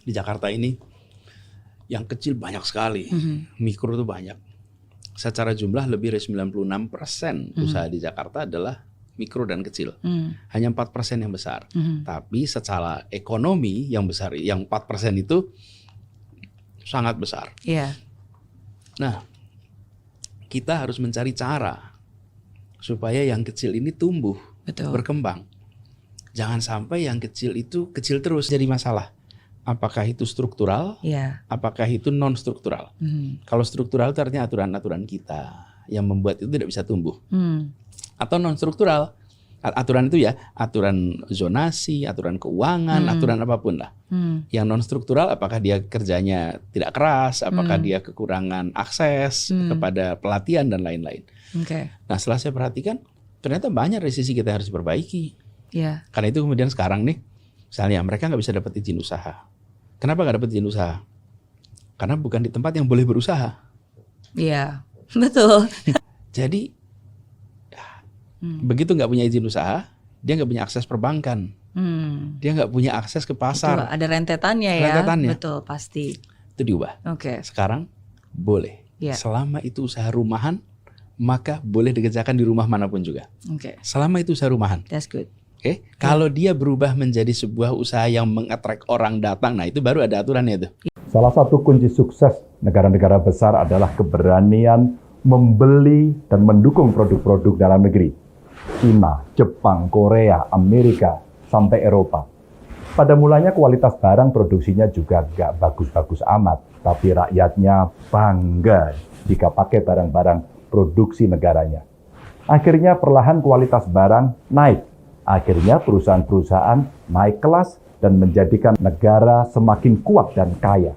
Di Jakarta ini yang kecil banyak sekali, mikro itu banyak. Secara jumlah lebih dari 96% usaha di Jakarta adalah mikro dan kecil. Hanya 4% yang besar. Tapi secara ekonomi yang besar, yang 4% itu sangat besar. Iya. Nah, kita harus mencari cara supaya yang kecil ini tumbuh, Betul. berkembang. Jangan sampai yang kecil itu kecil terus jadi masalah. Apakah itu struktural? Iya. Apakah itu non struktural? Kalau struktural itu artinya aturan-aturan kita yang membuat itu tidak bisa tumbuh. Atau non struktural, aturan itu ya aturan zonasi, aturan keuangan, aturan apapun lah. Yang non struktural, apakah dia kerjanya tidak keras, apakah dia kekurangan akses kepada pelatihan dan lain-lain. Nah, setelah saya perhatikan, ternyata banyak dari sisi kita yang harus diperbaiki. Iya. Karena itu kemudian sekarang nih, misalnya mereka nggak bisa dapat izin usaha. Kenapa nggak dapat izin usaha? Karena bukan di tempat yang boleh berusaha. Iya, betul. Jadi begitu nggak punya izin usaha, dia nggak punya akses perbankan, dia nggak punya akses ke pasar. Betul, ada rentetannya ya. Rentetannya. Betul, pasti. Itu diubah. Sekarang boleh. Selama itu usaha rumahan, maka boleh dikerjakan di rumah manapun juga. Selama itu usaha rumahan. That's good. Kalau dia berubah menjadi sebuah usaha yang mengattract orang datang, nah itu baru ada aturannya itu. Salah satu kunci sukses negara-negara besar adalah keberanian membeli dan mendukung produk-produk dalam negeri. China, Jepang, Korea, Amerika, sampai Eropa. Pada mulanya kualitas barang produksinya juga gak bagus-bagus amat, tapi rakyatnya bangga jika pakai barang-barang produksi negaranya. Akhirnya perlahan kualitas barang naik. Akhirnya perusahaan-perusahaan naik kelas dan menjadikan negara semakin kuat dan kaya.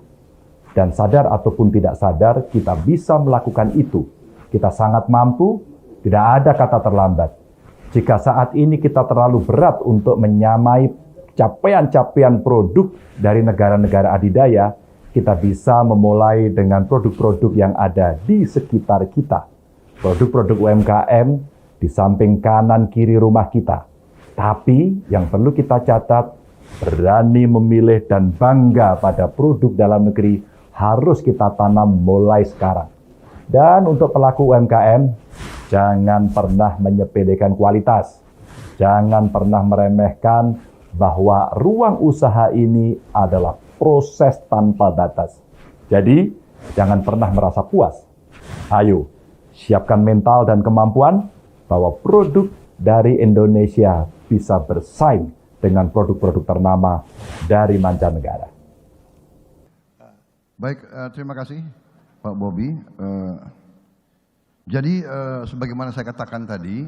Dan sadar ataupun tidak sadar, kita bisa melakukan itu. Kita sangat mampu, tidak ada kata terlambat. Jika saat ini kita terlalu berat untuk menyamai capaian-capaian produk dari negara-negara adidaya, kita bisa memulai dengan produk-produk yang ada di sekitar kita. Produk-produk UMKM di samping kanan kiri rumah kita. Tapi yang perlu kita catat, berani memilih dan bangga pada produk dalam negeri harus kita tanam mulai sekarang. Dan untuk pelaku UMKM, jangan pernah menyepelekan kualitas. Jangan pernah meremehkan bahwa ruang usaha ini adalah proses tanpa batas. Jadi, jangan pernah merasa puas. Ayo, siapkan mental dan kemampuan bahwa produk dari Indonesia bisa bersaing dengan produk-produk ternama dari mancanegara. Baik, terima kasih Pak Bobi. Jadi sebagaimana saya katakan tadi,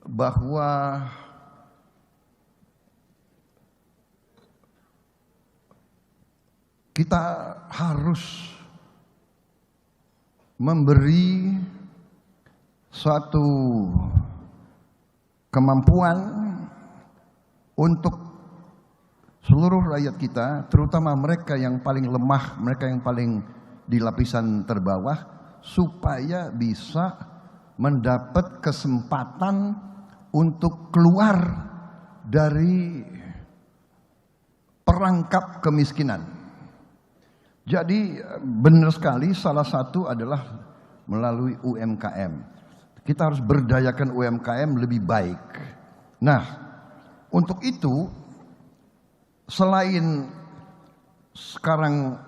bahwa kita harus memberi suatu kemampuan untuk seluruh rakyat kita, terutama mereka yang paling lemah, mereka yang paling di lapisan terbawah, supaya bisa mendapat kesempatan untuk keluar dari perangkap kemiskinan. Jadi benar sekali, salah satu adalah melalui UMKM. Kita harus berdayakan UMKM lebih baik. Nah, untuk itu, selain sekarang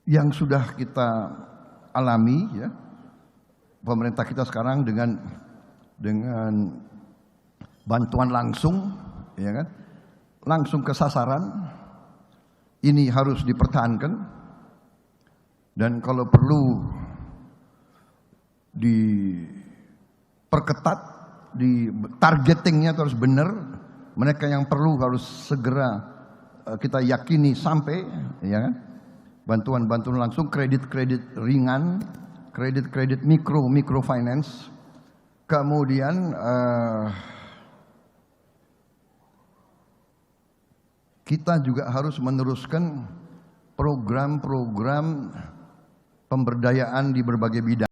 yang sudah kita alami, ya, pemerintah kita sekarang dengan bantuan langsung, ya kan, langsung ke sasaran, ini harus dipertahankan, dan kalau perlu diperketat, di targetingnya harus benar. Mereka yang perlu harus segera kita yakini sampai, ya kan? Bantuan-bantuan langsung, kredit-kredit ringan, kredit-kredit microfinance. Kemudian kita juga harus meneruskan program-program pemberdayaan di berbagai bidang.